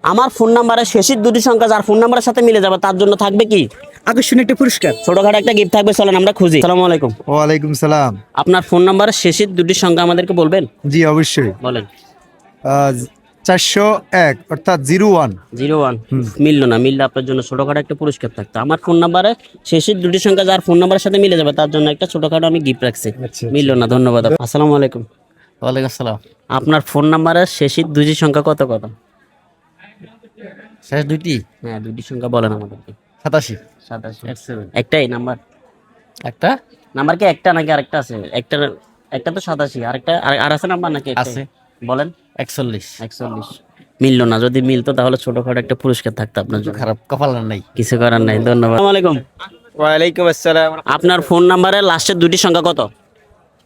আমার ফোন নাম্বারের শেষের দুটি সংখ্যা যার ফোন নাম্বারের সাথে মিলে যাবে তার জন্য থাকবে কি আকর্ষণীয় একটা পুরস্কার। ছোটখাটো একটা গিফট থাকবে, চলেন আমরা খুঁজি। আসসালামু আলাইকুম। ওয়ালাইকুম সালাম। আপনার ফোন নাম্বারের শেষের দুটি সংখ্যা আমাদেরকে বলবেন? জি অবশ্যই। বলেন। 401 অর্থাৎ 01। 01 মিললো না, মিললে আপনার জন্য ছোটখাটো একটা পুরস্কার থাকতো। আমার ফোন নাম্বারে শেষের দুটি সংখ্যা যার ফোন নাম্বারের সাথে মিলে যাবে তার জন্য একটা ছোটখাটো আমি গিফট রাখছি। মিললো না, ধন্যবাদ। আসসালামু আলাইকুম। ওয়ালাইকুম আসসালাম। আপনার ফোন নাম্বারের শেষের দুটি সংখ্যা কত কত? শেষ দুইটি হ্যাঁ, দুটি সংখ্যা বলেন আমাদেরকে। 87 87। একটাই নাম্বার? একটা নাম্বার কি একটা নাকি আরেকটা আছে? একটা তো 87, আরেকটা আর আছে নাম্বার নাকি একটাই? আছে। বলেন। 41। 41 মিললো না, যদি মিলতো তাহলে ছোটখাটো একটা পুরস্কার থাকতো আপনার জন্য। খারাপ কপাল আর নাই। কিছু করার নাই, ধন্যবাদ। আসসালামু আলাইকুম। ওয়ালাইকুম আসসালাম। আপনার ফোন নাম্বারের লাস্টের দুটি সংখ্যা কত?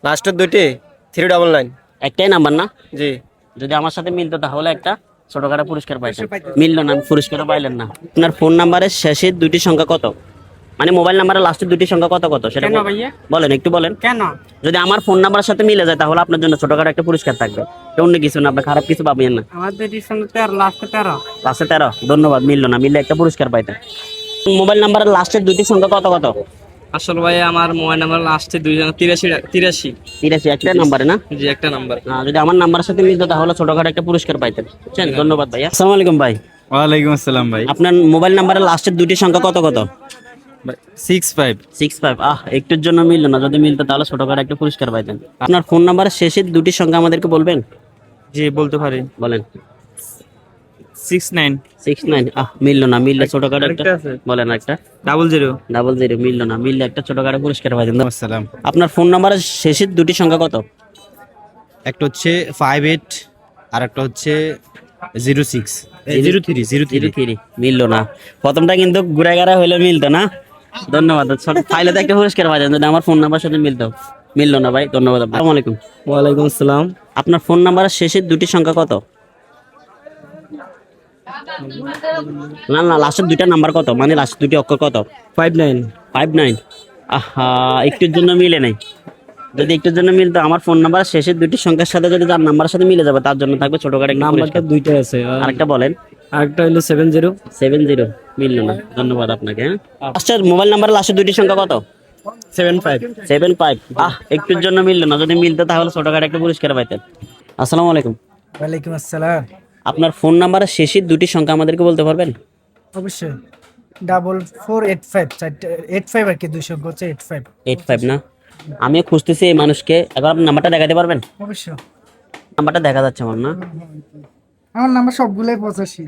লাস্টের দুইটি 399। একটাই নাম্বার না? জি। যদি আমার সাথে মিলতো তাহলে একটা ছোটখাটো পুরস্কার পাইতেন। মিললো না, পুরস্কারও পাইলেন না। আপনার ফোন নাম্বারের শেষের দুটি সংখ্যা কত? মানে মোবাইল নাম্বারের লাস্টের দুটি সংখ্যা কত কত সেটা বলেন, একটু বলেন। কেন? যদি আমার ফোন নাম্বারের সাথে মিলে যায় তাহলে আপনার জন্য ছোটখাটো একটা পুরস্কার থাকবে। অন্য কিছু না, আপনি খারাপ কিছু পাবেন না। আমার দুইটি সঙ্গে 13, লাস্টে 13। লাস্টে 13, ধন্যবাদ। মিললো না, মিললে একটা পুরস্কার পাইতেন। মোবাইল নাম্বারের লাস্টের দুটি সংখ্যা কত কত? আসল ভাই আমার মোবাইল নাম্বার লাস্টে 83। 83 একটা নাম্বারে না? জি, একটা নাম্বার। যদি আমার নাম্বারের সাথে মিলতো তাহলে ছোটখাটো একটা পুরস্কার পাইতেন, বুঝছেন? ধন্যবাদ ভাইয়া। আসসালামু আলাইকুম ভাই। ওয়ালাইকুম আসসালাম ভাই। আপনার মোবাইল নাম্বারের লাস্টের দুটি সংখ্যা কত কত? 65। 65। একটুর জন্য মিললো না, যদি মিলতো তাহলে ছোটখাটো একটা পুরস্কার পাইতেন। আপনার ফোন নাম্বারের শেষের দুটি সংখ্যা আমাদেরকে বলবেন? জি বলতে পারি। বলেন। 69 69। মিললো না, মিললে ছোটখাটো একটা বলেন। একটা 00। 00 মিললো না, মিললে একটা ছোটখাটো পুরস্কার পাইতেন। আসসালাম। আপনার ফোন নাম্বারের শেষের দুটি সংখ্যা কত? একটা হচ্ছে 58 আর একটা হচ্ছে 06 03 03 মিললো না। প্রথমটা কিন্তু ঘুরে গেরা হইলে মিলতো না। ধন্যবাদ। ফাইলে তো একটা পুরস্কার পাইতেন যদি আমার ফোন নাম্বার সাথে মিলতো। মিললো না ভাই, ধন্যবাদ। আসসালামু আলাইকুম। ওয়ালাইকুম আসসালাম। আপনার ফোন নাম্বারের শেষের দুটি সংখ্যা কত? না না, লাস্টের দুইটা নাম্বার কত, মানে লাস্টের দুটি অক্ষর কত? 59। 59। একটুর জন্য মিলে নাই। যদি একটুর জন্য মিলতো আমার ফোন নাম্বার শেষের দুটি সংখ্যার সাথে যদি তার নাম্বারের সাথে মিলে যাবে তার জন্য থাকবে ছোটখাটো একটা নাম্বারটা পুরস্কার। দুইটা আছে। আরেকটা বলেন। আরেকটা হলো 70। 70 মিললো না, ধন্যবাদ আপনাকে। লাস্টের মোবাইল নাম্বারের লাস্টের দুটি সংখ্যা কত? 75। 75। একটুর জন্য মিললো না, যদি মিলতো তাহলে ছোটখাটো একটা পুরস্কার পাইতেন। আসসালামু আলাইকুম। ওয়ালাইকুম আসসালাম। আপনার ফোন নাম্বারের শেষের দুটি সংখ্যা আমাদেরকে বলতে পারবেন? অবশ্যই 4485 চারটে 85 আর কি, 200 হচ্ছে 85। 85 না? আমিও খুঁজতেছি এই মানুষকে, একবার আপনার নাম্বারটা দেখাতে পারবেন? অবশ্যই। নাম্বারটা দেখা যাচ্ছে আমার না। আমার নাম্বার সবগুলোই 85।